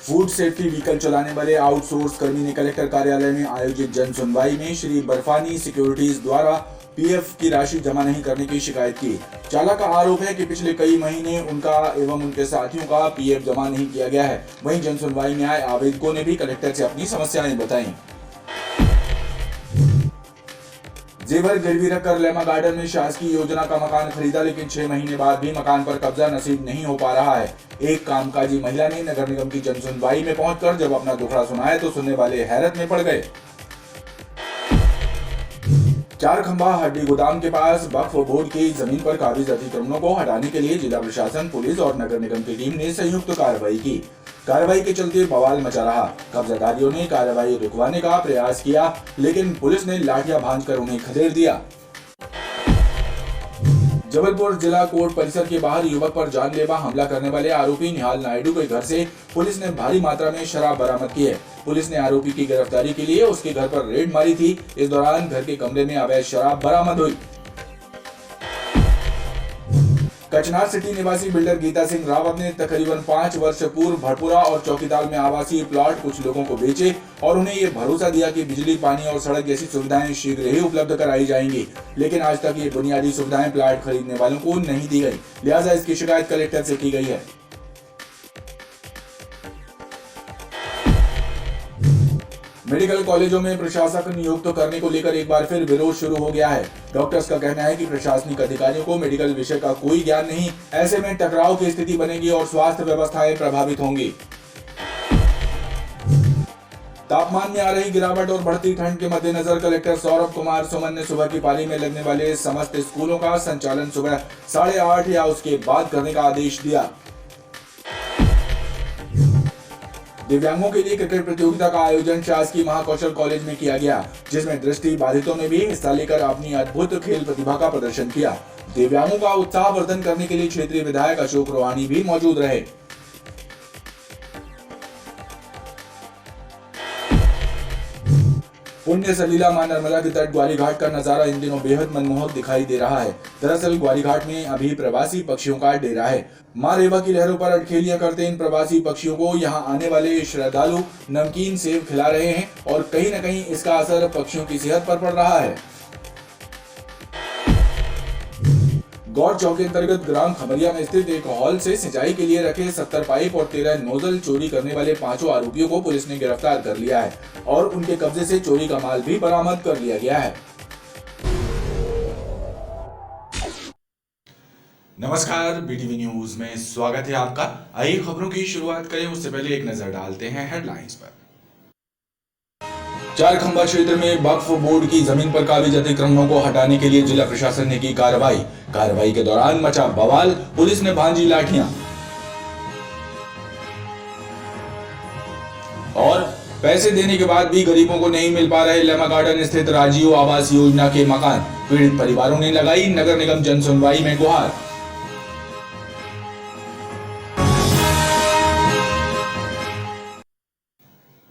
Food safety vehicle चलाने वाले outsource कर्मी ने कलेक्टर कार्यालय में आयोजित जन सुनवाई में श्री बर्फानी सिक्योरिटीज द्वारा पीएफ की राशि जमा नहीं करने की शिकायत की। चालक का आरोप है कि पिछले कई महीने उनका एवं उनके साथियों का पीएफ जमा नहीं किया गया है। वहीं जन सुनवाई में आए आवेदकों ने भी कलेक्टर से अपनी समस्याएं बताई। जेवर गिरवी रखकर लेमा गार्डन में शासकीय योजना का मकान खरीदा, लेकिन 6 महीने बाद भी मकान पर कब्जा नसीब नहीं हो पा रहा है। एक कामकाजी महिला ने नगर निगम की जन सुनवाई में पहुंचकर जब अपना दुखड़ा सुनाया तो सुनने वाले हैरत में पड़ गए। चार खंबा हड्डी गोदाम के पास वक्फ बोर्ड की जमीन पर काबिज अतिक्रमणों को हटाने के लिए जिला प्रशासन, पुलिस और नगर निगम की टीम ने संयुक्त कार्रवाई की। कार्रवाई के चलते बवाल मचा रहा। कब्जादारियों ने कार्रवाई रुकवाने का प्रयास किया, लेकिन पुलिस ने लाठियां भांजकर उन्हें खदेड़ दिया। जबलपुर जिला कोर्ट परिसर के बाहर युवक पर जानलेवा हमला करने वाले आरोपी निहाल नायडू के घर से पुलिस ने भारी मात्रा में शराब बरामद की है। पुलिस ने आरोपी की गिरफ्तारी के लिए उसके घर पर रेड मारी थी। इस दौरान घर के कमरे में अवैध शराब बरामद हुई। कचनार सिटी निवासी बिल्डर गीता सिंह रावत ने तकरीबन 5 वर्ष पूर्व भटपुरा और चौकीदार में आवासीय प्लॉट कुछ लोगों को बेचे और उन्हें ये भरोसा दिया कि बिजली, पानी और सड़क जैसी सुविधाएं शीघ्र ही उपलब्ध कराई जाएंगी, लेकिन आज तक ये बुनियादी सुविधाएं प्लॉट खरीदने वालों को नहीं दी गई। लिहाजा इसकी शिकायत कलेक्टर से की गई है। मेडिकल कॉलेजों में प्रशासक नियुक्त करने को लेकर एक बार फिर विरोध शुरू हो गया है। डॉक्टर्स का कहना है कि प्रशासनिक अधिकारियों को मेडिकल विषय का कोई ज्ञान नहीं, ऐसे में टकराव की स्थिति बनेगी और स्वास्थ्य व्यवस्थाएं प्रभावित होंगी। तापमान में आ रही गिरावट और बढ़ती ठंड के मद्देनजर कलेक्टर सौरभ कुमार सुमन ने सुबह की पाली में लगने वाले समस्त स्कूलों का संचालन सुबह 8:30 या उसके बाद करने का आदेश दिया। दिव्यांगों के लिए क्रिकेट प्रतियोगिता का आयोजन शासकीय महाकौशल कॉलेज में किया गया, जिसमें दृष्टि बाधितों ने भी हिस्सा लेकर अपनी अद्भुत खेल प्रतिभा का प्रदर्शन किया। दिव्यांगों का उत्साहवर्धन करने के लिए क्षेत्रीय विधायक अशोक रोहानी भी मौजूद रहे। पुण्य सलीला मां नर्मदा के तट ग्वारी घाट का नजारा इन दिनों बेहद मनमोहक दिखाई दे रहा है। दरअसल ग्वारी घाट में अभी प्रवासी पक्षियों का डेरा है। मां रेवा की लहरों पर अटखेलियां करते इन प्रवासी पक्षियों को यहां आने वाले श्रद्धालु नमकीन सेब खिला रहे हैं और कहीं न कहीं इसका असर पक्षियों की सेहत पर पड़ रहा है। गौर चौक के अंतर्गत ग्राम खमरिया में स्थित एक हॉल से सिंचाई के लिए रखे 70 पाइप और 13 नोजल चोरी करने वाले 5 आरोपियों को पुलिस ने गिरफ्तार कर लिया है और उनके कब्जे से चोरी का माल भी बरामद कर लिया गया है। नमस्कार, बीटीवी न्यूज में स्वागत है आपका। आइए खबरों की शुरुआत करें, उससे पहले एक नजर डालते हैं हेडलाइंस पर। चार खंबा क्षेत्र में वक्फ बोर्ड की जमीन पर काबिज अतिक्रमणों को हटाने के लिए जिला प्रशासन ने की कार्रवाई। कार्रवाई के दौरान मचा बवाल, पुलिस ने भांजी लाठियां। और पैसे देने के बाद भी गरीबों को नहीं मिल पा रहे लेमा गार्डन स्थित राजीव आवास योजना के मकान। पीड़ित परिवारों ने लगाई नगर निगम जन सुनवाई में गुहार।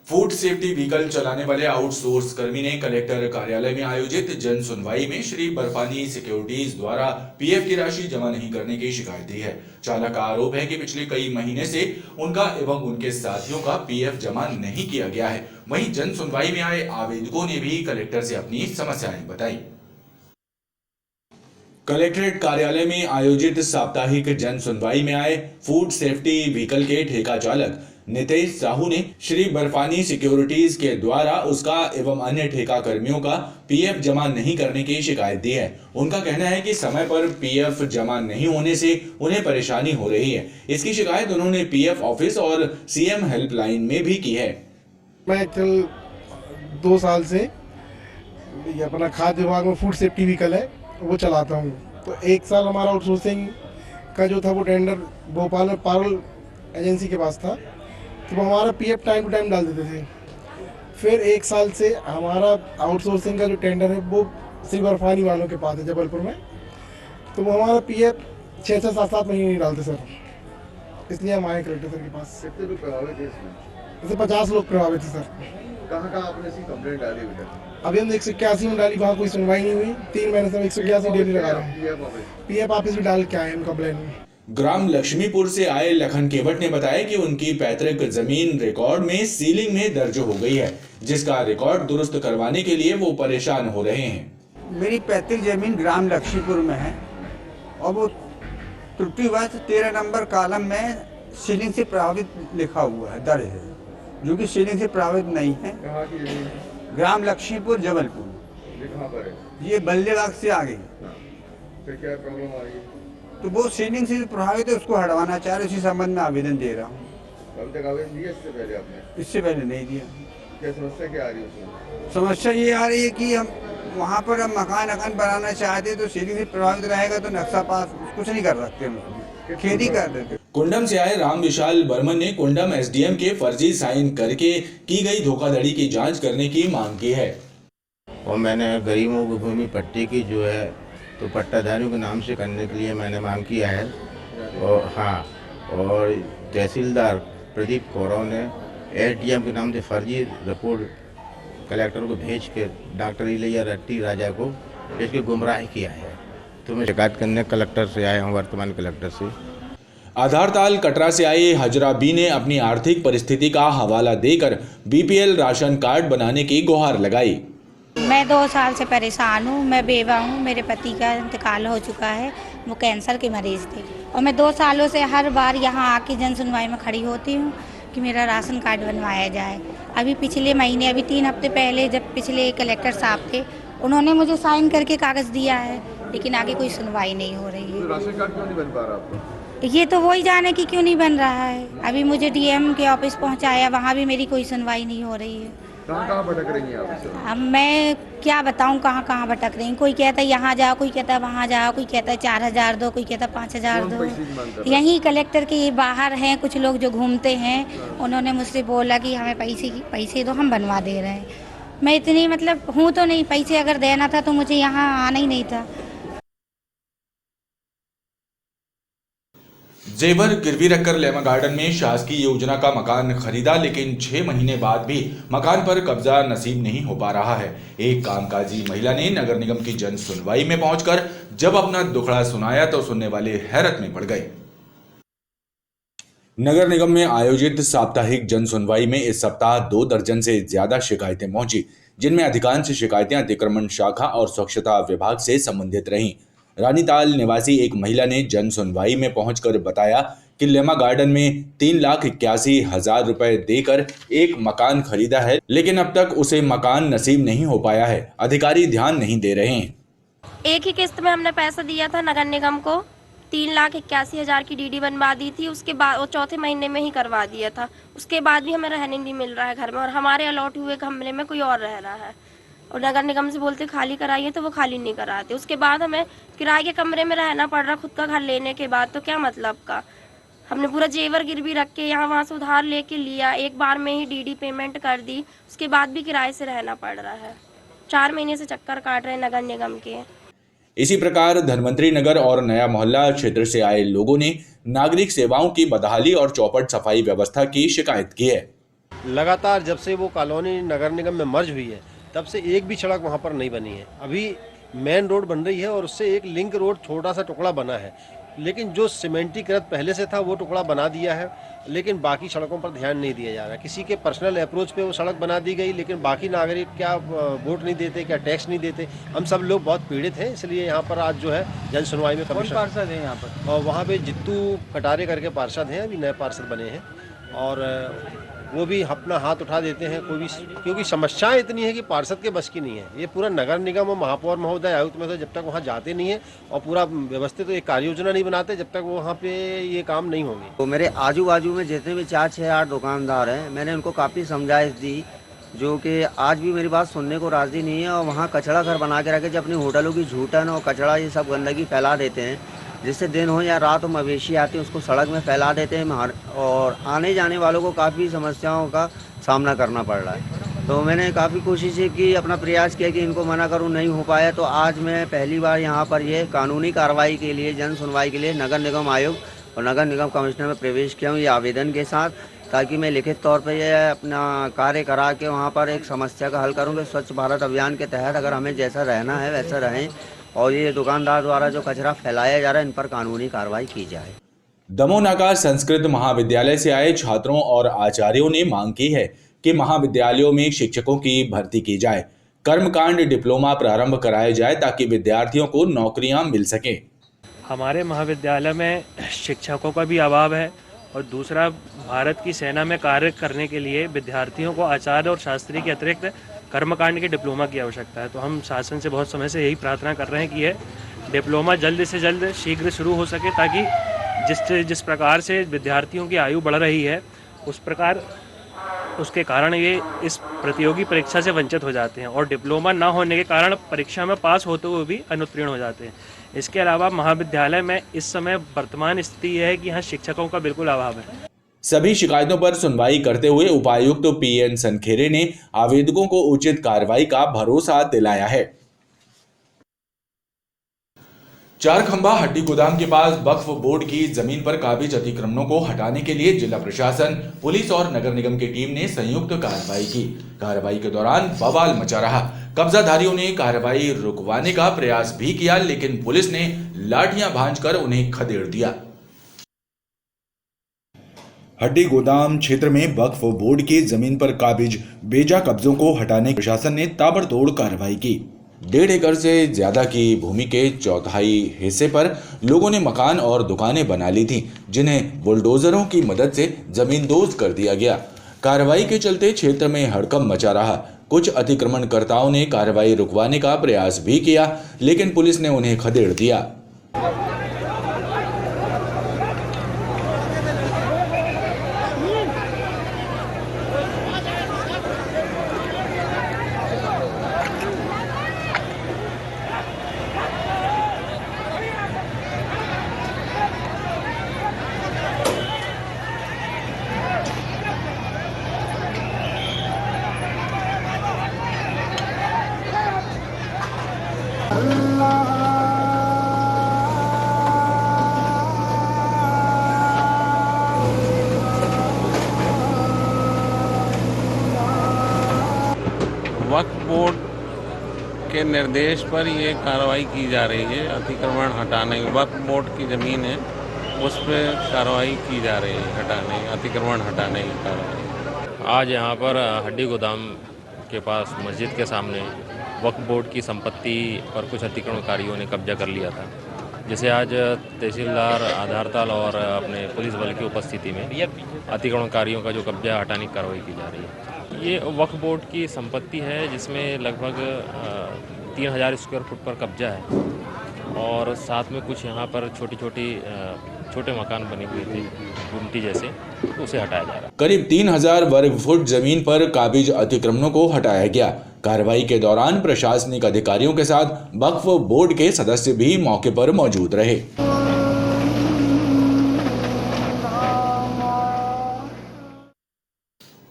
फूड सेफ्टी व्हीकल चलाने वाले आउटसोर्स कर्मी ने कलेक्टर कार्यालय में आयोजित जन सुनवाई में श्री बर्फानी सिक्योरिटीज द्वारा पीएफ की राशि जमा नहीं करने की शिकायत दी है। चालक का आरोप है कि पिछले कई महीने से उनका एवं उनके साथियों का पीएफ जमा नहीं किया गया है। वहीं जन सुनवाई में आए आवेदकों ने भी कलेक्टर से अपनी समस्याएं बताई। कलेक्ट्रेट कार्यालय में आयोजित साप्ताहिक जन सुनवाई में आए फूड सेफ्टी व्हीकल के ठेका चालक नितेश साहू ने श्री बर्फानी सिक्योरिटीज के द्वारा उसका एवं अन्य ठेका कर्मियों का पीएफ जमा नहीं करने की शिकायत दी है। उनका कहना है कि समय पर पीएफ जमा नहीं होने से उन्हें परेशानी हो रही है। इसकी शिकायत उन्होंने पीएफ ऑफिस और सीएम हेल्पलाइन में भी की है। मैं कल 2 साल से ये अपना खाद्य विभाग में फूड सेफ्टी व्हीकल है वो चलाता हूँ। तो 1 साल हमारा आउटसोर्सिंग का जो था वो टेंडर भोपाल में पारुल एजेंसी के पास था, तो वो हमारा पीएफ टाइम टू टाइम डाल देते थे। फिर 1 साल से हमारा आउटसोर्सिंग का जो टेंडर है वो श्री बर्फानी वालों के पास है जबलपुर में, तो वो हमारा पीएफ 6-6, 7-7 महीने नहीं डालते सर। इसलिए हम आए कलेक्टर सर के पास। कितने लोग प्रभावित हैं इसमें? जैसे 50 लोग प्रभावित हैं सर। कहाँ आपने इसकी कंप्लेंट डाली अभी तक? अभी हम 181 में डाली, वहाँ कोई सुनवाई नहीं हुई। 3 महीने से 181 डेली लगा रहे हैं। पीएफ ऑफिस भी डाल के आए हम कंप्लेंट में। ग्राम लक्ष्मीपुर से आए लखन केवट ने बताया कि उनकी पैतृक जमीन रिकॉर्ड में सीलिंग में दर्ज हो गई है, जिसका रिकॉर्ड दुरुस्त करवाने के लिए वो परेशान हो रहे हैं। मेरी पैतृक जमीन ग्राम लक्ष्मीपुर में है और वो त्रुटिवश 13 नंबर कॉलम में सीलिंग से प्रभावित लिखा हुआ है, दर्ज है, जो कि सीलिंग से प्रभावित नहीं है। कहाँ की जमीन है? ग्राम लक्ष्मीपुर जबलपुर, ये कहाँ पर है? ये बल्लेबाग से आगे। फिर क्या प्रॉब्लम आ रही है? तो वो सीलिंग से प्रभावित है, उसको हटवाना चाह रहे, उसी संबंध में आवेदन दे रहा हूँ। अभी तक आवेदन दिया इससे पहले आपने? इससे पहले नहीं दिया। क्या समस्या क्या आ रही है उसमें? समस्या ये आ रही है कि हम वहाँ पर हम मकान बनाना चाहते तो सीलिंग से प्रभावित रहेगा तो नक्शा पास कुछ नहीं कर सकते, हम खेती कर देते। कुंडम से आए राम विशाल बर्मन ने कुंडम एसडीएम के फर्जी साइन करके की गई धोखाधड़ी की जांच करने की मांग की है। और मैंने गरीबों की भूमि पट्टे की जो है तो पट्टाधारियों के नाम से करने के लिए मैंने मांग किया है। और हाँ, और तहसीलदार प्रदीप कौरव ने एसडीएम के नाम से फर्जी रिपोर्ट कलेक्टर को भेज के डॉक्टर इलैया रट्टी राजा को भेज के गुमराह किया है। तो मैं शिकायत करने कलेक्टर से आया हूँ, वर्तमान कलेक्टर से। आधारताल कटरा से आए हजरा बी ने अपनी आर्थिक परिस्थिति का हवाला देकर बीपीएल राशन कार्ड बनाने की गुहार लगाई। मैं 2 साल से परेशान हूँ, मैं बेवा हूँ, मेरे पति का इंतकाल हो चुका है, वो कैंसर के मरीज़ थे और मैं 2 सालों से हर बार यहाँ आके जन सुनवाई में खड़ी होती हूँ कि मेरा राशन कार्ड बनवाया जाए। अभी पिछले महीने, अभी 3 हफ्ते पहले जब पिछले कलेक्टर साहब थे, उन्होंने मुझे साइन करके कागज़ दिया है, लेकिन आगे कोई सुनवाई नहीं हो रही है। तो राशन कार्ड क्यों नहीं बन पा रहा आपका? ये तो वही जाने कि क्यों नहीं बन रहा है। अभी मुझे डीएम के ऑफिस पहुँचाया, वहाँ भी मेरी कोई सुनवाई नहीं हो रही है। कहाँ भटक रही हैं आप इस समय? अब मैं क्या बताऊं कहाँ कहाँ भटक रही हूँ। कोई कहता है यहाँ जाओ, कोई कहता है वहाँ जाओ, कोई कहता है 4000 दो, कोई कहता है 5000 कौन दो। पैसे की मांग कर रहा है? यहीं कलेक्टर के बाहर हैं कुछ लोग जो घूमते हैं, उन्होंने मुझसे बोला कि हमें पैसे दो, हम बनवा दे रहे हैं। मैं इतनी मतलब हूँ तो नहीं, पैसे अगर देना था तो मुझे यहाँ आना ही नहीं था। जेवर गिरवी रखकर लेमा गार्डन में शासकीय योजना का मकान खरीदा, लेकिन 6 महीने बाद भी मकान पर कब्जा नसीब नहीं हो पा रहा है। एक कामकाजी महिला ने नगर निगम की जन सुनवाई में पहुंचकर जब अपना दुखड़ा सुनाया तो सुनने वाले हैरत में पड़ गए। नगर निगम में आयोजित साप्ताहिक जन सुनवाई में इस सप्ताह 2 दर्जन से ज्यादा शिकायतें पहुंची, जिनमें अधिकांश शिकायतें अतिक्रमण शाखा और स्वच्छता विभाग से संबंधित रहीं। रानीताल निवासी एक महिला ने जन सुनवाई में पहुंचकर बताया कि लेमा गार्डन में 3,81,000 रुपए देकर एक मकान खरीदा है, लेकिन अब तक उसे मकान नसीब नहीं हो पाया है। अधिकारी ध्यान नहीं दे रहे हैं। एक ही किस्त में हमने पैसा दिया था नगर निगम को, 3,81,000 की डीडी बनवा दी थी। उसके बाद वो 4थे महीने में ही करवा दिया था। उसके बाद भी हमें रहने नहीं मिल रहा है घर में, और हमारे अलॉट हुए कमरे में कोई और रह रहा है। और नगर निगम से बोलते खाली कराइए तो वो खाली नहीं कराते। उसके बाद हमें किराए के कमरे में रहना पड़ रहा खुद का घर लेने के बाद। तो क्या मतलब का, हमने पूरा जेवर गिरवी रख के यहाँ वहाँ से उधार लेके लिया, एक बार में ही डीडी पेमेंट कर दी, उसके बाद भी किराए से रहना पड़ रहा है। 4 महीने से चक्कर काट रहे हैं नगर निगम के। इसी प्रकार धनवंतरी नगर और नया मोहल्ला क्षेत्र से आए लोगों ने नागरिक सेवाओं की बदहाली और चौपट सफाई व्यवस्था की शिकायत की है। लगातार जब से वो कॉलोनी नगर निगम में मर्ज हुई है तब से एक भी सड़क वहाँ पर नहीं बनी है। अभी मेन रोड बन रही है और उससे एक लिंक रोड छोटा सा टुकड़ा बना है, लेकिन जो सीमेंटीकृत पहले से था वो टुकड़ा बना दिया है, लेकिन बाकी सड़कों पर ध्यान नहीं दिया जा रहा। किसी के पर्सनल अप्रोच पे वो सड़क बना दी गई, लेकिन बाकी नागरिक क्या वोट नहीं देते, क्या टैक्स नहीं देते। हम सब लोग बहुत पीड़ित हैं, इसलिए यहाँ पर आज जो है जन सुनवाई में कौन पार्षद है यहाँ पर, और वहाँ पे जित्तू कटारे करके पार्षद हैं, अभी नए पार्षद बने हैं, और वो भी अपना हाथ उठा देते हैं कोई भी, क्योंकि समस्याएं इतनी है कि पार्षद के बस की नहीं है। ये पूरा नगर निगम और महापौर महोदय आयुक्त में तो जब तक वहाँ जाते नहीं है और पूरा व्यवस्थित एक कार्य योजना नहीं बनाते, जब तक वो वहाँ पे ये काम नहीं होंगे। तो मेरे आजू बाजू में जितने भी 4, 6, 8 दुकानदार हैं, मैंने उनको काफ़ी समझाइश दी, जो कि आज भी मेरी बात सुनने को राजी नहीं है। और वहाँ कचरा घर बना के रखे, जो अपनी होटलों की झूठन और कचरा ये सब गंदगी फैला देते हैं, जिससे दिन हो या रात हो मवेशी आते हैं उसको सड़क में फैला देते हैं, और आने जाने वालों को काफ़ी समस्याओं का सामना करना पड़ रहा है। तो मैंने काफ़ी कोशिश की, अपना प्रयास किया कि इनको मना करूं, नहीं हो पाया। तो आज मैं पहली बार यहाँ पर ये कानूनी कार्रवाई के लिए, जन सुनवाई के लिए नगर निगम आयुक्त और नगर निगम कमिश्नर में प्रवेश किया हूँ ये आवेदन के साथ, ताकि मैं लिखित तौर पर यह अपना कार्य करा के वहाँ पर एक समस्या का हल करूँ कि स्वच्छ भारत अभियान के तहत अगर हमें जैसा रहना है वैसा रहें, और ये दुकानदार द्वारा जो कचरा फैलाया जा रहा है इन पर कानूनी कार्रवाई की जाए। दमोनाका संस्कृत महाविद्यालय से आए छात्रों और आचार्यों ने मांग की है कि महाविद्यालयों में शिक्षकों की भर्ती की जाए, कर्मकांड डिप्लोमा प्रारंभ कराया जाए ताकि विद्यार्थियों को नौकरियां मिल सकें। हमारे महाविद्यालय में शिक्षकों का भी अभाव है और दूसरा भारत की सेना में कार्य करने के लिए विद्यार्थियों को आचार्य और शास्त्री के अतिरिक्त कर्मकांड के डिप्लोमा की आवश्यकता है। तो हम शासन से बहुत समय से यही प्रार्थना कर रहे हैं कि यह डिप्लोमा जल्द से जल्द शीघ्र शुरू हो सके, ताकि जिस प्रकार से विद्यार्थियों की आयु बढ़ रही है उसके कारण ये इस प्रतियोगी परीक्षा से वंचित हो जाते हैं और डिप्लोमा न होने के कारण परीक्षा में पास होते हुए भी अनुत्तीर्ण हो जाते हैं। इसके अलावा महाविद्यालय में इस समय वर्तमान स्थिति यह है कि यहाँ शिक्षकों का बिल्कुल अभाव है। सभी शिकायतों पर सुनवाई करते हुए उपायुक्त पीएन सनखेरे ने आवेदकों को उचित कार्रवाई का भरोसा दिलाया है। चारखंबा हड्डी गोदाम के पास वक्फ बोर्ड की जमीन पर काबिज अतिक्रमणों को हटाने के लिए जिला प्रशासन, पुलिस और नगर निगम की टीम ने संयुक्त कार्रवाई की। कार्रवाई के दौरान बवाल मचा रहा। कब्जाधारियों ने कार्रवाई रुकवाने का प्रयास भी किया, लेकिन पुलिस ने लाठियां भांजकर उन्हें खदेड़ दिया। हड्डी गोदाम क्षेत्र में वक्फ बोर्ड की जमीन पर काबिज बेजा कब्जों को हटाने प्रशासन ने ताबड़तोड़ कार्रवाई की। 1.5 एकड़ से ज्यादा की भूमि के चौथाई हिस्से पर लोगों ने मकान और दुकानें बना ली थी, जिन्हें बुलडोजरों की मदद से जमींदोज कर दिया गया। कार्रवाई के चलते क्षेत्र में हड़कंप मचा रहा। कुछ अतिक्रमणकर्ताओं ने कार्रवाई रुकवाने का प्रयास भी किया, लेकिन पुलिस ने उन्हें खदेड़ दिया। वक्फ बोर्ड के निर्देश पर ये कार्रवाई की जा रही है। अतिक्रमण हटाने, वक्फ बोर्ड की ज़मीन है उस पर कार्रवाई की जा रही है, अतिक्रमण हटाने की कार्रवाई। आज यहाँ पर हड्डी गोदाम के पास मस्जिद के सामने वक्फ बोर्ड की संपत्ति पर कुछ अतिक्रमणकारियों ने कब्जा कर लिया था, जिसे आज तहसीलदार आधारताल और अपने पुलिस बल की उपस्थिति में अतिक्रमणकारियों का जो कब्जा हटाने की कार्रवाई की जा रही है। ये वक्फ बोर्ड की संपत्ति है जिसमें लगभग 3000 स्क्वायर फुट पर कब्जा है और साथ में कुछ यहाँ पर छोटे मकान बने हुए थे गुमटी जैसे, उसे हटाया जा रहा है। करीब 3000 वर्ग फुट जमीन पर काबिज अतिक्रमणों को हटाया गया। कार्रवाई के दौरान प्रशासनिक अधिकारियों के साथ वक्फ बोर्ड के सदस्य भी मौके पर मौजूद रहे।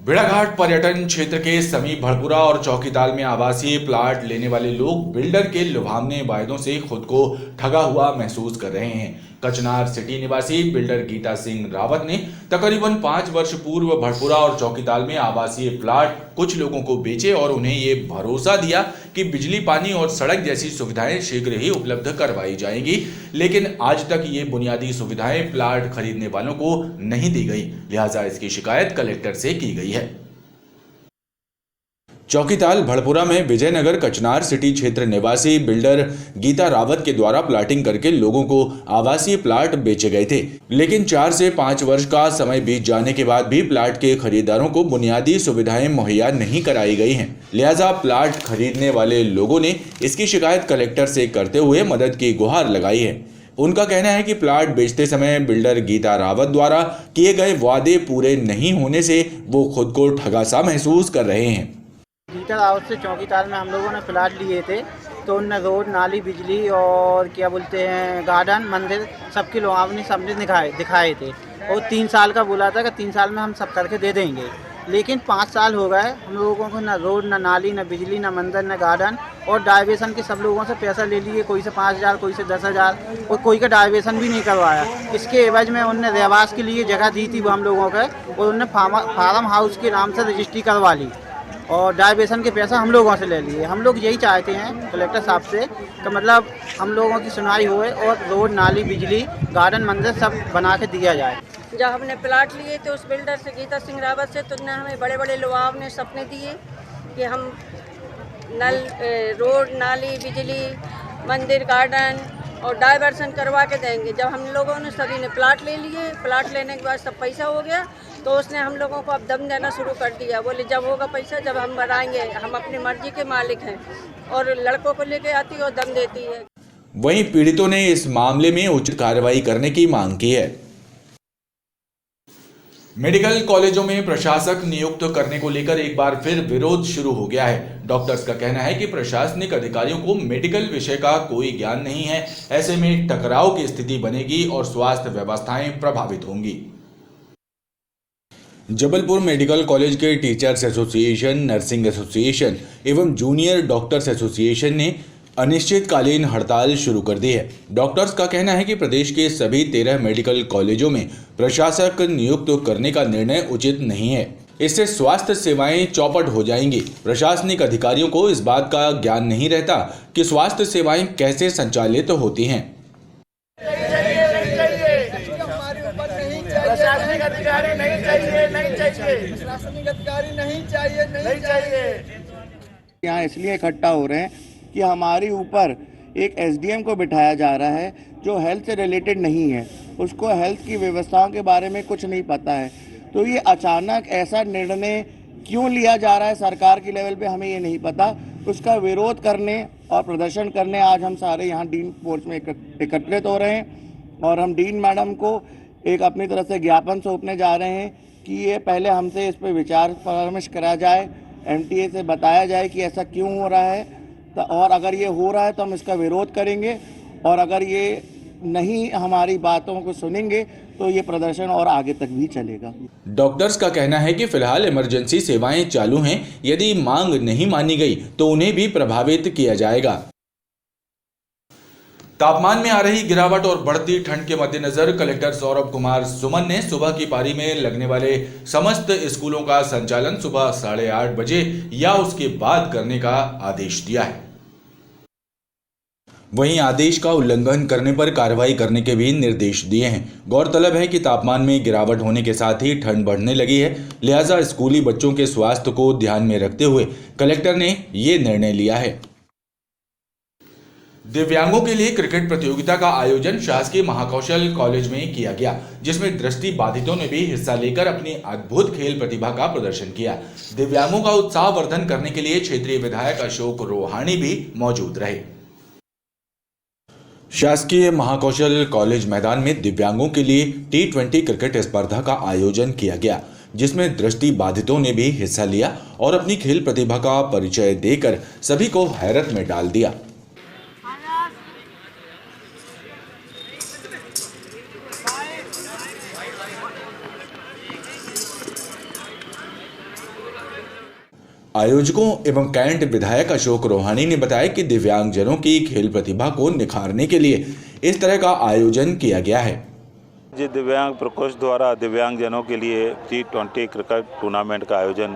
भेड़ाघाट पर्यटन क्षेत्र के समीप भड़पुरा और चौकीताल में आवासीय प्लाट लेने वाले लोग बिल्डर के लुभावने वायदों से खुद को ठगा हुआ महसूस कर रहे हैं। कचनार सिटी निवासी बिल्डर गीता सिंह रावत ने तकरीबन 5 वर्ष पूर्व भड़पुरा और चौकीताल में आवासीय प्लाट कुछ लोगों को बेचे और उन्हें ये भरोसा दिया कि बिजली, पानी और सड़क जैसी सुविधाएं शीघ्र ही उपलब्ध करवाई जाएंगी, लेकिन आज तक ये बुनियादी सुविधाएं प्लाट खरीदने वालों को नहीं दी गई। लिहाजा इसकी शिकायत कलेक्टर से की गई है। चौकीताल भड़पुरा में विजयनगर कचनार सिटी क्षेत्र निवासी बिल्डर गीता रावत के द्वारा प्लाटिंग करके लोगों को आवासीय प्लाट बेचे गए थे, लेकिन 4 से 5 वर्ष का समय बीत जाने के बाद भी प्लाट के खरीदारों को बुनियादी सुविधाएं मुहैया नहीं कराई गई हैं। लिहाजा प्लाट खरीदने वाले लोगों ने इसकी शिकायत कलेक्टर से करते हुए मदद की गुहार लगाई है। उनका कहना है कि प्लाट बेचते समय बिल्डर गीता रावत द्वारा किए गए वादे पूरे नहीं होने से वो खुद को ठगा सा महसूस कर रहे हैं। गीता रावत से चौकीताल में हम लोगों ने प्लाट लिए थे, तो उनने रोड, नाली, बिजली और क्या बोलते हैं गार्डन, मंदिर सबके लुभावने सबने दिखाए थे और 3 साल का बोला था कि 3 साल में हम सब करके दे देंगे, लेकिन 5 साल हो गए हम लोगों को ना रोड, ना नाली, ना बिजली, ना मंदिर, ना गार्डन और डाइवर्सन के सब लोगों से पैसा ले लिए, कोई से 5000, कोई से 10000 और कोई का डाइवर्सन भी नहीं करवाया। इसके एवज में उनने रहवास के लिए जगह दी थी वो हम लोगों को और उनने फार्म हाउस के नाम से रजिस्ट्री करवा ली और डाइवर्सन के पैसा हम लोगों से ले लिए। हम लोग यही चाहते हैं कलेक्टर साहब से कि मतलब हम लोगों की सुनवाई होए और रोड, नाली, बिजली, गार्डन, मंदिर सब बना के दिया जाए। जब हमने प्लाट लिए थे उस बिल्डर से, गीता सिंह रावत से, तो उन्होंने हमें बड़े बड़े लुभाव ने सपने दिए कि हम रोड, नाली, बिजली, मंदिर, गार्डन और डाइवर्सन करवा के देंगे। जब हम लोगों ने सभी ने प्लाट ले लिए, प्लाट लेने के बाद सब पैसा हो गया तो उसने हम लोगों को अब दम देना शुरू कर दिया। बोले जब होगा पैसा जब हम बनाएंगे, हम अपनी मर्जी के मालिक हैं। और लड़कों को लेके आती है और दम देती है। वहीं पीड़ितों ने इस मामले में उचित कार्रवाई करने की मांग की है। मेडिकल कॉलेजों में प्रशासक नियुक्त करने को लेकर एक बार फिर विरोध शुरू हो गया है। डॉक्टर्स का कहना है कि प्रशासनिक अधिकारियों को मेडिकल विषय का कोई ज्ञान नहीं है। ऐसे में टकराव की स्थिति बनेगी और स्वास्थ्य व्यवस्थाएं प्रभावित होंगी। जबलपुर मेडिकल कॉलेज के टीचर्स एसोसिएशन, नर्सिंग एसोसिएशन एवं जूनियर डॉक्टर्स एसोसिएशन ने अनिश्चितकालीन हड़ताल शुरू कर दी है। डॉक्टर्स का कहना है कि प्रदेश के सभी 13 मेडिकल कॉलेजों में प्रशासक नियुक्त करने का निर्णय उचित नहीं है। इससे स्वास्थ्य सेवाएं चौपट हो जाएंगी। प्रशासनिक अधिकारियों को इस बात का ज्ञान नहीं रहता कि स्वास्थ्य सेवाएं कैसे संचालित होती हैं। प्रशासनिक अधिकारी नहीं चाहिए। यहाँ इसलिए इकट्ठा हो रहे हैं कि हमारे ऊपर एक एसडीएम को बिठाया जा रहा है जो हेल्थ से रिलेटेड नहीं है, उसको हेल्थ की व्यवस्थाओं के बारे में कुछ नहीं पता है। तो ये अचानक ऐसा निर्णय क्यों लिया जा रहा है सरकार की लेवल पे, हमें ये नहीं पता। उसका विरोध करने और प्रदर्शन करने आज हम सारे यहाँ डीन पोर्च में एकत्रित हो रहे हैं और हम डीन मैडम को एक अपनी तरफ से ज्ञापन सौंपने जा रहे हैं कि ये पहले हमसे इस पर विचार परामर्श करा जाए, एमटीए से बताया जाए कि ऐसा क्यों हो रहा है, और अगर ये हो रहा है तो हम इसका विरोध करेंगे और अगर ये नहीं हमारी बातों को सुनेंगे तो ये प्रदर्शन और आगे तक भी चलेगा। डॉक्टर्स का कहना है कि फिलहाल इमरजेंसी सेवाएं चालू हैं। यदि मांग नहीं मानी गई तो उन्हें भी प्रभावित किया जाएगा। तापमान में आ रही गिरावट और बढ़ती ठंड के मद्देनजर कलेक्टर सौरभ कुमार सुमन ने सुबह की पारी में लगने वाले समस्त स्कूलों का संचालन सुबह 8:30 बजे या उसके बाद करने का आदेश दिया है। वहीं आदेश का उल्लंघन करने पर कार्रवाई करने के भी निर्देश दिए हैं। गौरतलब है कि तापमान में गिरावट होने के साथ ही ठंड बढ़ने लगी है, लिहाजा स्कूली बच्चों के स्वास्थ्य को ध्यान में रखते हुए कलेक्टर ने ये निर्णय लिया है। दिव्यांगों के लिए क्रिकेट प्रतियोगिता का आयोजन शासकीय महाकौशल कॉलेज में किया गया, जिसमें दृष्टि बाधितों ने भी हिस्सा लेकर अपनी अद्भुत खेल प्रतिभा का प्रदर्शन किया। दिव्यांगों का उत्साह वर्धन करने के लिए क्षेत्रीय विधायक अशोक रोहाणी भी मौजूद रहे। शासकीय महाकौशल कॉलेज मैदान में दिव्यांगों के लिए T20 क्रिकेट स्पर्धा का आयोजन किया गया, जिसमें दृष्टि बाधितों ने भी हिस्सा लिया और अपनी खेल प्रतिभा का परिचय देकर सभी को हैरत में डाल दिया। आयोजकों एवं कैंट विधायक अशोक रोहाणी ने बताया कि दिव्यांगजनों की खेल प्रतिभा को निखारने के लिए इस तरह का आयोजन किया गया है। जी दिव्यांग प्रकोष्ठ द्वारा दिव्यांगजनों के लिए T20 क्रिकेट टूर्नामेंट का आयोजन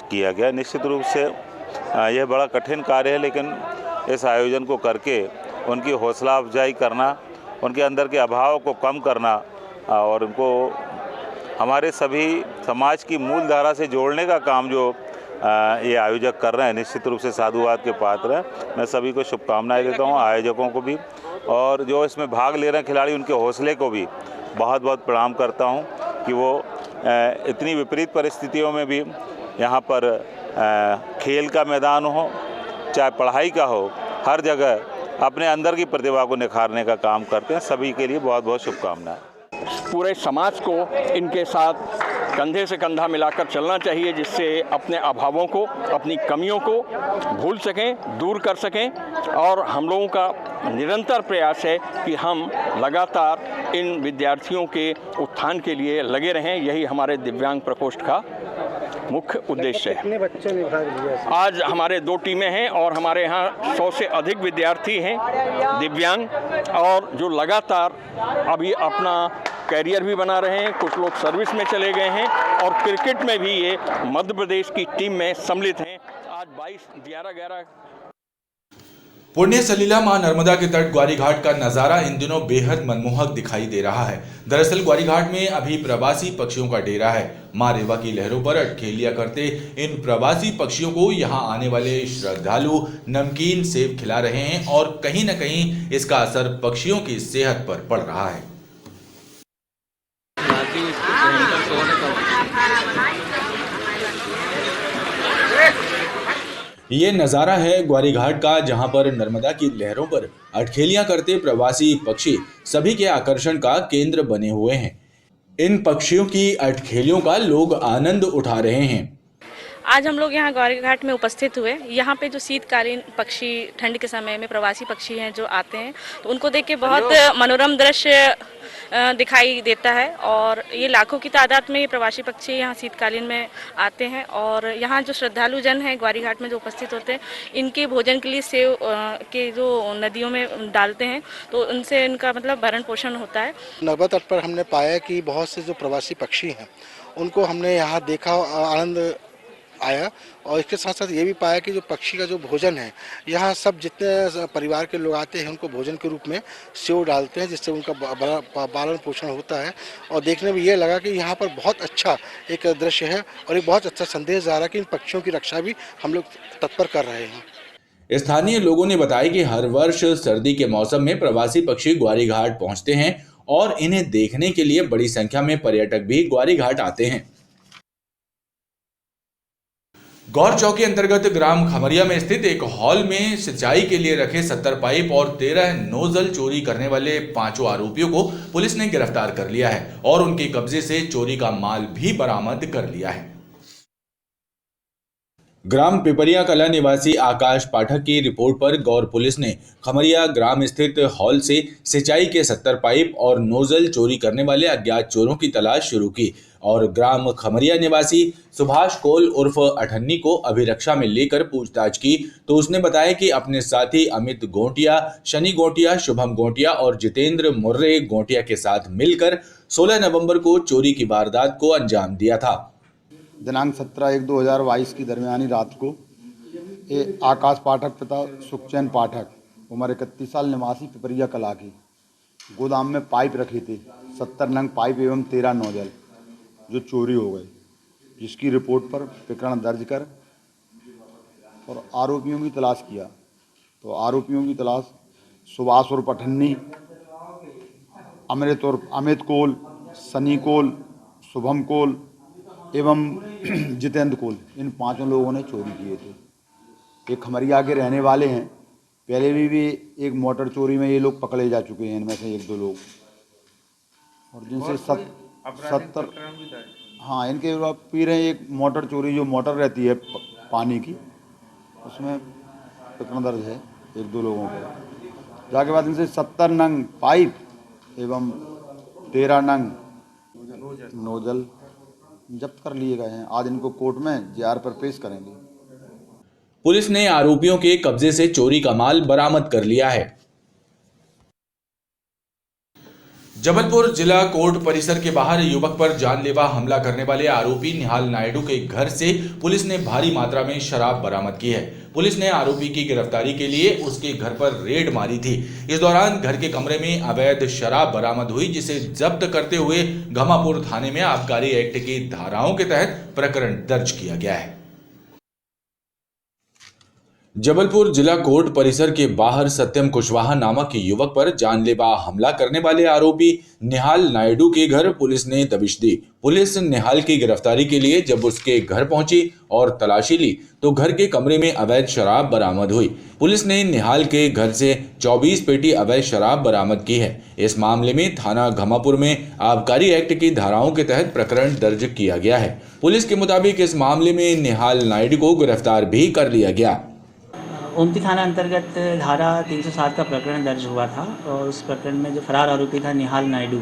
किया गया। निश्चित रूप से यह बड़ा कठिन कार्य है, लेकिन इस आयोजन को करके उनकी हौसला अफजाई करना, उनके अंदर के अभाव को कम करना और उनको हमारे सभी समाज की मूल धारा से जोड़ने का काम जो ये आयोजक कर रहे हैं, निश्चित रूप से साधुवाद के पात्र हैं। मैं सभी को शुभकामनाएं देता हूं, आयोजकों को भी, और जो इसमें भाग ले रहे हैं खिलाड़ी, उनके हौसले को भी बहुत बहुत प्रणाम करता हूं कि वो इतनी विपरीत परिस्थितियों में भी यहाँ पर खेल का मैदान हो चाहे पढ़ाई का हो, हर जगह अपने अंदर की प्रतिभा को निखारने का काम करते हैं। सभी के लिए बहुत बहुत शुभकामनाएं। पूरे समाज को इनके साथ कंधे से कंधा मिलाकर चलना चाहिए, जिससे अपने अभावों को, अपनी कमियों को भूल सकें, दूर कर सकें। और हम लोगों का निरंतर प्रयास है कि हम लगातार इन विद्यार्थियों के उत्थान के लिए लगे रहें। यही हमारे दिव्यांग प्रकोष्ठ का मुख्य उद्देश्य है। कितने बच्चों ने भाग लिया? आज हमारे 2 टीमें हैं और हमारे यहाँ 100 से अधिक विद्यार्थी हैं दिव्यांग, और जो लगातार अभी अपना कैरियर भी बना रहे हैं, कुछ लोग सर्विस में चले गए हैं और क्रिकेट में भी ये मध्य प्रदेश की टीम में सम्मिलित हैं। आज 22-11 पुण्य सलीला मां नर्मदा के तट ग्वारी घाट का नजारा इन दिनों बेहद मनमोहक दिखाई दे रहा है। दरअसल ग्वारी घाट में अभी प्रवासी पक्षियों का डेरा है। मां रेवा की लहरों पर अटखेलियां करते इन प्रवासी पक्षियों को यहां आने वाले श्रद्धालु नमकीन सेब खिला रहे हैं और कहीं न कहीं इसका असर पक्षियों की सेहत पर पड़ रहा है। ये नज़ारा है ग्वारी घाट का, जहां पर नर्मदा की लहरों पर अटखेलियां करते प्रवासी पक्षी सभी के आकर्षण का केंद्र बने हुए हैं। इन पक्षियों की अटखेलियों का लोग आनंद उठा रहे हैं। आज हम लोग यहाँ ग्वारी घाट में उपस्थित हुए। यहाँ पे जो शीतकालीन पक्षी, ठंड के समय में प्रवासी पक्षी हैं जो आते हैं, तो उनको देख के बहुत मनोरम दृश्य दिखाई देता है। और ये लाखों की तादाद में प्रवासी पक्षी यहाँ शीतकालीन में आते हैं। और यहाँ जो श्रद्धालु जन हैं ग्वारी घाट में जो उपस्थित होते हैं, इनके भोजन के लिए सेव के जो नदियों में डालते हैं, तो उनसे इनका मतलब भरण पोषण होता है। नर्मदा तट पर हमने पाया कि बहुत से जो प्रवासी पक्षी हैं उनको हमने यहाँ देखा, आनंद आया। और इसके साथ साथ ये भी पाया कि जो पक्षी का जो भोजन है, यहाँ सब जितने परिवार के लोग आते हैं उनको भोजन के रूप में सेव डालते हैं, जिससे उनका पालन पोषण होता है। और देखने में ये लगा कि यहाँ पर बहुत अच्छा एक दृश्य है और एक बहुत अच्छा संदेश जा रहा है कि इन पक्षियों की रक्षा भी हम लोग तत्पर कर रहे हैं। स्थानीय लोगों ने बताया कि हर वर्ष सर्दी के मौसम में प्रवासी पक्षी ग्वारी घाट पहुंचते हैं और इन्हें देखने के लिए बड़ी संख्या में पर्यटक भी ग्वारी घाट आते हैं। गौर चौक के अंतर्गत ग्राम खमरिया में स्थित एक हॉल में सिंचाई के लिए रखे 70 पाइप और 13 नोजल चोरी करने वाले 5 आरोपियों को पुलिस ने गिरफ्तार कर लिया है और उनके कब्जे से चोरी का माल भी बरामद कर लिया है। ग्राम पिपरिया कला निवासी आकाश पाठक की रिपोर्ट पर गौर पुलिस ने खमरिया ग्राम स्थित हॉल से सिंचाई के 70 पाइप और नोजल चोरी करने वाले अज्ञात चोरों की तलाश शुरू की और ग्राम खमरिया निवासी सुभाष कोल उर्फ अठन्नी को अभिरक्षा में लेकर पूछताछ की तो उसने बताया कि अपने साथी अमित गोटिया, शनि गोटिया, शुभम गोटिया और जितेंद्र मुर्रे गोटिया के साथ मिलकर 16 नवंबर को चोरी की वारदात को अंजाम दिया था। दिनांक 17/1/2022 की दरमियानी रात को आकाश पाठक पिता सुखचैन पाठक उम्र 31 साल निवासी पिपरिया कला की गोदाम में पाइप रखे थे 70 नंग पाइप एवं 13 नोजल जो चोरी हो गए, जिसकी रिपोर्ट पर प्रकरण दर्ज कर और आरोपियों की तलाश किया। तो आरोपियों की तलाश सुभाष उर्फ अठन्नी, अमित कोल, सनी कोल, शुभम कोल एवं जितेंद्र कोल, इन 5 लोगों ने चोरी किए थे। ये खमरिया के रहने वाले हैं। पहले भी एक मोटर चोरी में ये लोग पकड़े जा चुके हैं, इनमें से 1-2 लोग, और जिनसे 70 हाँ इनके पी रहे। एक मोटर चोरी जो मोटर रहती है पानी की, उसमें प्रकरण दर्ज है 1-2 लोगों पर। जाके बाद इनसे 70 नंग पाइप एवं 13 नंग नोजल जब्त कर लिए गए हैं। आज इनको कोर्ट में जेआर पर पेश करेंगे। पुलिस ने आरोपियों के कब्जे से चोरी का माल बरामद कर लिया है। जबलपुर जिला कोर्ट परिसर के बाहर युवक पर जानलेवा हमला करने वाले आरोपी निहाल नायडू के घर से पुलिस ने भारी मात्रा में शराब बरामद की है। पुलिस ने आरोपी की गिरफ्तारी के लिए उसके घर पर रेड मारी थी। इस दौरान घर के कमरे में अवैध शराब बरामद हुई, जिसे जब्त करते हुए घमापुर थाने में आबकारी एक्ट की धाराओं के तहत प्रकरण दर्ज किया गया है। जबलपुर जिला कोर्ट परिसर के बाहर सत्यम कुशवाहा नामक युवक पर जानलेवा हमला करने वाले आरोपी निहाल नायडू के घर पुलिस ने दबिश दी। पुलिस निहाल की गिरफ्तारी के लिए जब उसके घर पहुंची और तलाशी ली तो घर के कमरे में अवैध शराब बरामद हुई। पुलिस ने निहाल के घर से 24 पेटी अवैध शराब बरामद की है। इस मामले में थाना घमापुर में आबकारी एक्ट की धाराओं के तहत प्रकरण दर्ज किया गया है। पुलिस के मुताबिक इस मामले में निहाल नायडू को गिरफ्तार भी कर लिया गया। ओमती थाना अंतर्गत धारा 307 का प्रकरण दर्ज हुआ था और उस प्रकरण में जो फरार आरोपी था निहाल नायडू,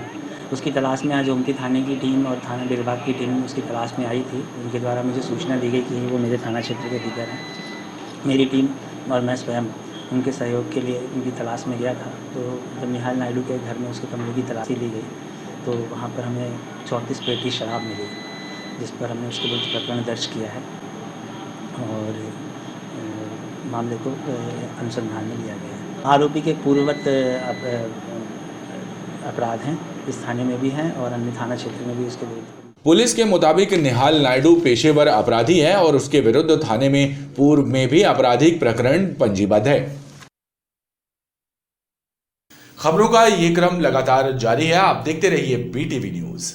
उसकी तलाश में आज ओमती थाने की टीम और थाना विभाग की टीम उसकी तलाश में आई थी। उनके द्वारा मुझे सूचना दी गई कि वो मेरे थाना क्षेत्र के भीतर हैं। मेरी टीम और मैं स्वयं उनके सहयोग के लिए उनकी तलाश में गया था। तो जब निहाल नायडू के घर में उसके कमरे की तलाशी ली गई तो वहाँ पर हमें 34 पेटी शराब मिली, जिस पर हमने उसके विरुद्ध प्रकरण दर्ज किया है और मामले को अनुसंधान में लिया गया है। आरोपी के पूर्ववत अपराध हैं, इस थाने में भी हैं और अन्य थाना क्षेत्र में भी उसके विरुद्ध। पुलिस के मुताबिक निहाल नायडू पेशेवर अपराधी है और उसके विरुद्ध थाने में पूर्व में भी आपराधिक प्रकरण पंजीबद्ध है। खबरों का ये क्रम लगातार जारी है, आप देखते रहिए BTV न्यूज।